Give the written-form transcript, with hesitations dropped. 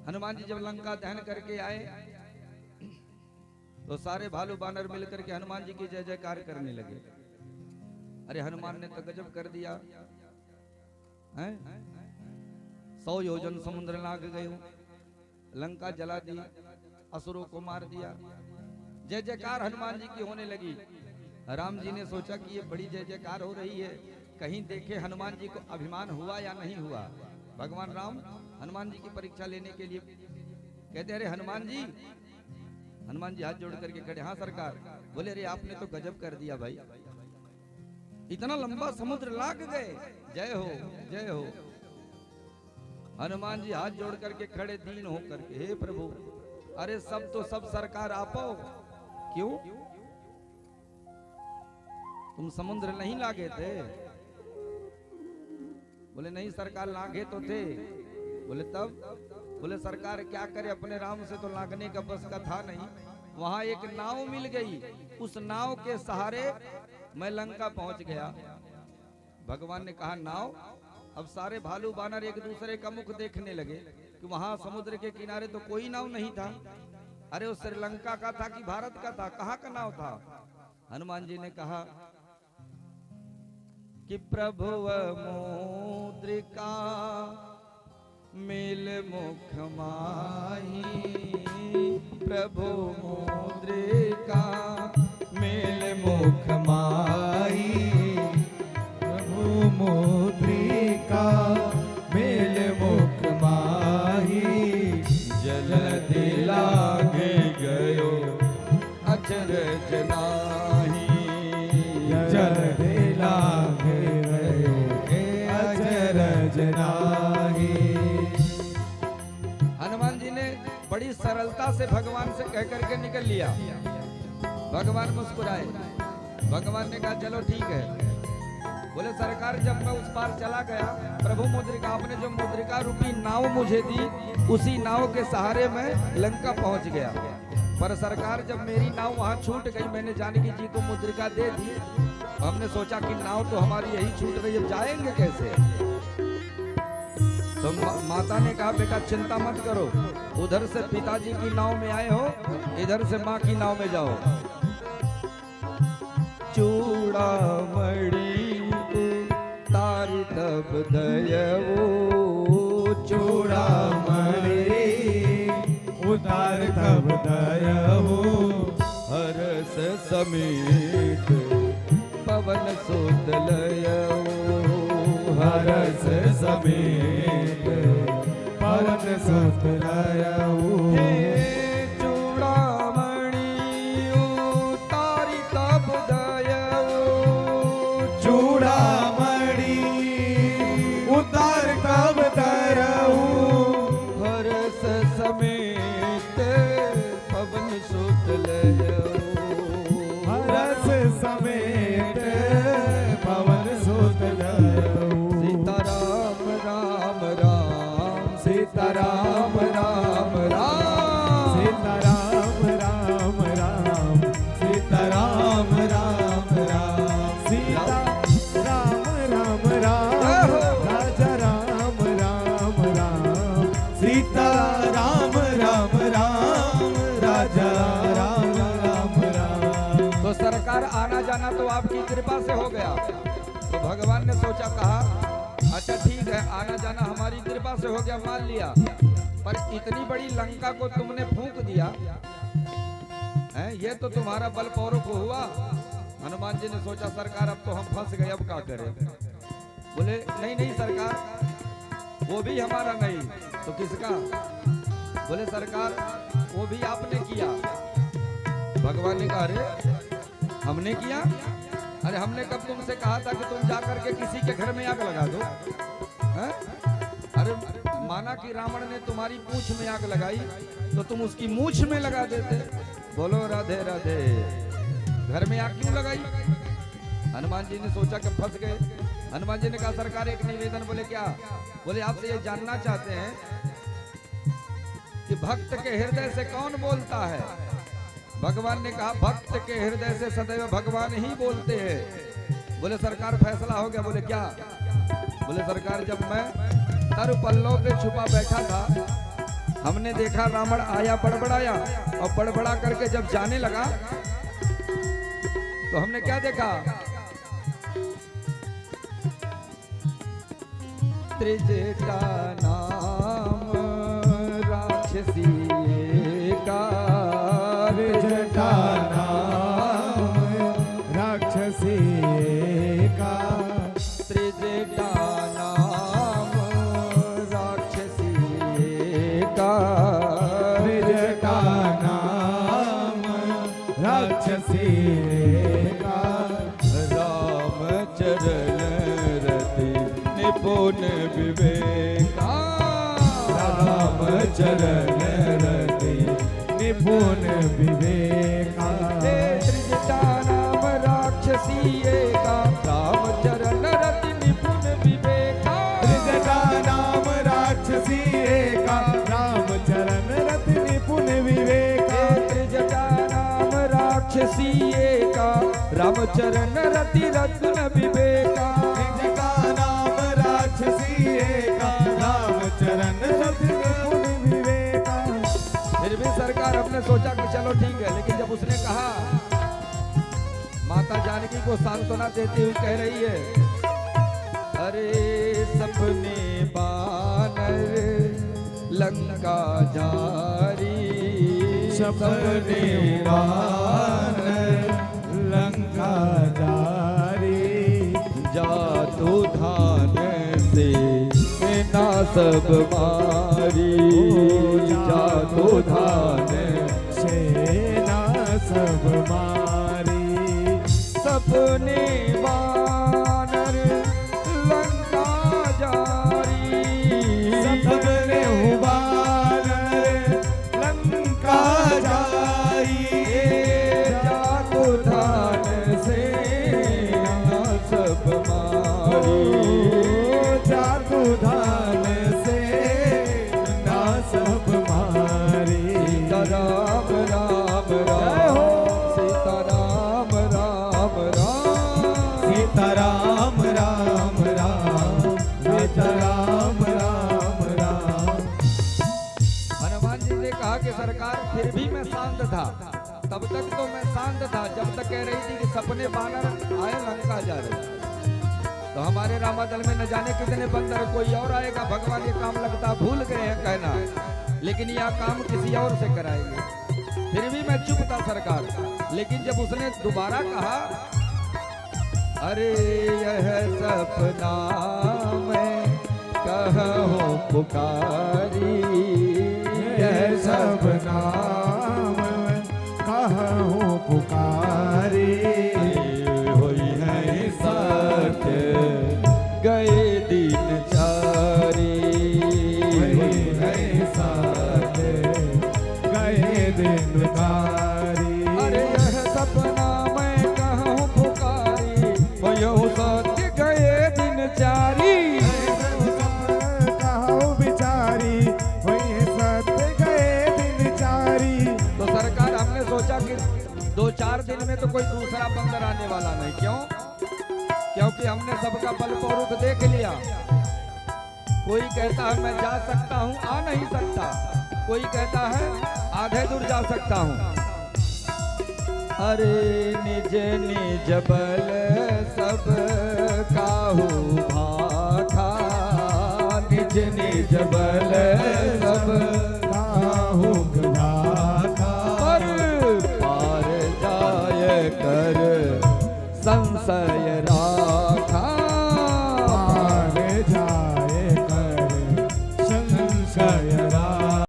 हनुमान जी जब लंका दहन करके आए तो सारे भालू बानर मिलकर के हनुमान जी की जय जयकार करने लगे। अरे हनुमान ने तो गजब कर दिया हैं? 100 योजन समुद्र लाग गए, लंका जला दी, असुरों को मार दिया। जय जयकार हनुमान जी की होने लगी। राम जी ने सोचा कि ये बड़ी जय जयकार हो रही है, कहीं देखे हनुमान जी को अभिमान हुआ या नहीं हुआ। भगवान राम हनुमान जी की परीक्षा लेने के लिए कहते अरे हनुमान जी हाथ जोड़ करके खड़े। हाँ सरकार। बोले अरे आपने तो गजब कर दिया भाई, इतना लंबा समुद्र लाग गए। जय हो जय हो। हनुमान जी हाथ जोड़ करके खड़े दीन हो करके, हे प्रभु अरे सब तो सब सरकार आपो, क्यों तुम समुद्र नहीं लागे थे? बोले नहीं सरकार लागे तो थे। बोले तब? बोले सरकार क्या करे, अपने राम से तो लागने का बस का था नहीं। वहां एक नाव मिल गई, उस नाव के सहारे मैं लंका पहुंच गया। भगवान ने कहा नाव? अब सारे भालू बानर एक दूसरे का मुख देखने लगे कि वहां समुद्र के किनारे तो कोई नाव नहीं था। अरे वो श्रीलंका का था कि भारत का था, कहाँ का नाव था? हनुमान जी ने कहा कि प्रभु मुद्रिका मिल मुख माही, प्रभु मुद्रिका मिल मुख माही, प्रभु मुद्रिका मिल मुख माही, जल दिलागे गयो अचरज नाही, जल दिलागे गयो अचरज नाही। हनुमान जी ने बड़ी सरलता से भगवान से कह करके निकल लिया। भगवान मुस्कुराए। भगवान ने कहा चलो ठीक है। बोले सरकार जब मैं उस पार चला गया, प्रभु मुद्रिका आपने जो मुद्रिका रूपी नाव मुझे दी, उसी नाव के सहारे मैं लंका पहुंच गया। पर सरकार जब मेरी नाव वहां छूट गई, मैंने जानकी जी को मुद्रिका दे दी, हमने सोचा कि नाव तो हमारी यही छूट गई, अब जाएंगे कैसे? तो माता ने कहा बेटा चिंता मत करो, उधर से पिताजी की नाव में आए हो, इधर से माँ की नाव में जाओ। चूड़ामणि तारी तब दयवो, चूड़ामणि उतार तब दयवो, हरस समेत पवन सुत लयवो, हरस समेत पवन सुत लयवो। चूड़ामणि उतारी तब दयवो, चूड़ामणि उतार तब दयवो, हरस समेत पवन सुत लयवो, हरस समेत पवन सुत लयवो। सीताराम राम राम, सीताराम राम राम, सीताराम राम राम, सीताराम राम राम, सीताराम राम राम, राजा राम राम राम, सीताराम राम राम, राजा राम राम राम। तो सरकार आना जाना तो आपकी कृपा से हो गया। तो भगवान ने सोचा, कहा अच्छा ठीक है आना जाना हमारी कृपा से हो गया, मान लिया, पर इतनी बड़ी लंका को तुमने फूंक दिया है, ये तो तुम्हारा बल पौरों को हुआ। हनुमान जी ने सोचा सरकार अब तो हम फंस गए, अब क्या करें? बोले नहीं नहीं सरकार वो भी हमारा नहीं तो किसका? बोले सरकार वो भी आपने किया। भगवान ने कहा अरे हमने किया? अरे हमने कब तुमसे कहा था कि तुम जाकर के किसी के घर में आग लगा दो? हैं? अरे माना कि रावण ने तुम्हारी पूंछ में आग लगाई तो तुम उसकी मूंछ में लगा देते। बोलो राधे राधे। घर में आग क्यों लगाई? हनुमान जी ने सोचा कि फंस गए। हनुमान जी ने कहा सरकार एक निवेदन। बोले क्या? बोले आपसे ये जानना चाहते हैं कि भक्त के हृदय से कौन बोलता है? भगवान ने कहा भक्त के हृदय से सदैव भगवान ही बोलते हैं। बोले सरकार फैसला हो गया। बोले क्या? बोले सरकार जब मैं तरु पल्लों पे छुपा बैठा था, हमने देखा रावण आया बड़बड़ाया और बड़बड़ा करके जब जाने लगा तो हमने क्या देखा, त्रिजटा नाम राक्षसी का, त्रिजटा नाम राक्षसी का, त्रिजटा नाम राक्षसी का, त्रिजटा नाम राक्षसी का, राम चरण रति निपुण विवेका, राम चरण रति निपुण विवेका, त्रिजटा नाम राक्षसी का, राम चरण रति निपुण विवेका, त्रिजटा नाम राक्षसी का, राम चरण रति निपुण विवेका, त्रिजटा नाम राक्षसी का, राम चरण रति रत्न विवेका, त्रिजटा नाम राक्षसी का, राम चरण रति निपुण विवेका। फिर भी सरकार हमने सोचा कि चलो ठीक है, लेकिन जब उसने कहा, माता जानकी को सांत्वना देती हुई कह रही है, अरे सपने बानर लंका जारी, सपने बानर लंका जारी, जादू धान से ना सब मारी, जादू धान सेना सब मारी, सपने बानर लंका जारी, सपने बानर लंका जारी, जादू धान से ना सब मारी, जादू धान से ना सब मारी। राम राम राम, सीता राम राम राम, सीता राम राम राम, सीता राम राम राम। हनुमान जी ने कहा कि सरकार फिर भी मैं शांत था, तब तक तो मैं शांत था जब तक कह रही थी कि सपने बानर आए लंका जा रहे। तो हमारे रामादल में न जाने कितने बंदर, कोई और आएगा, भगवान ये काम लगता भूल गए हैं कहना, लेकिन यह काम किसी और से कराएंगे। फिर भी मैं चुप था सरकार, लेकिन जब उसने दोबारा कहा, अरे यह सपना मैं कहूँ पुकारी, यह सब नाम कहूँ पुकारी, हुई है सत्य गए दिन चारी, वही है साथ गए दिन कारी। अरे यह सपना मैं कहूँ पुकारी, वही सत्य गए दिन चारी, कहूँ बिचारी, वही सत्य गए दिन चारी। तो सरकार हमने सोचा कि 2-4 दिन में तो कोई दूसरा बंदर आने वाला नहीं। क्यों? क्योंकि हमने सबका बल पौरुष देख लिया। कोई कहता है मैं जा सकता हूँ, आ नहीं सकता, कोई कहता है आधे दूर जा सकता हूँ। अरे निज निज बल सब काहू भाखा, निज निज बल सब काहू भाखा, पर पार जाय कर संशय रा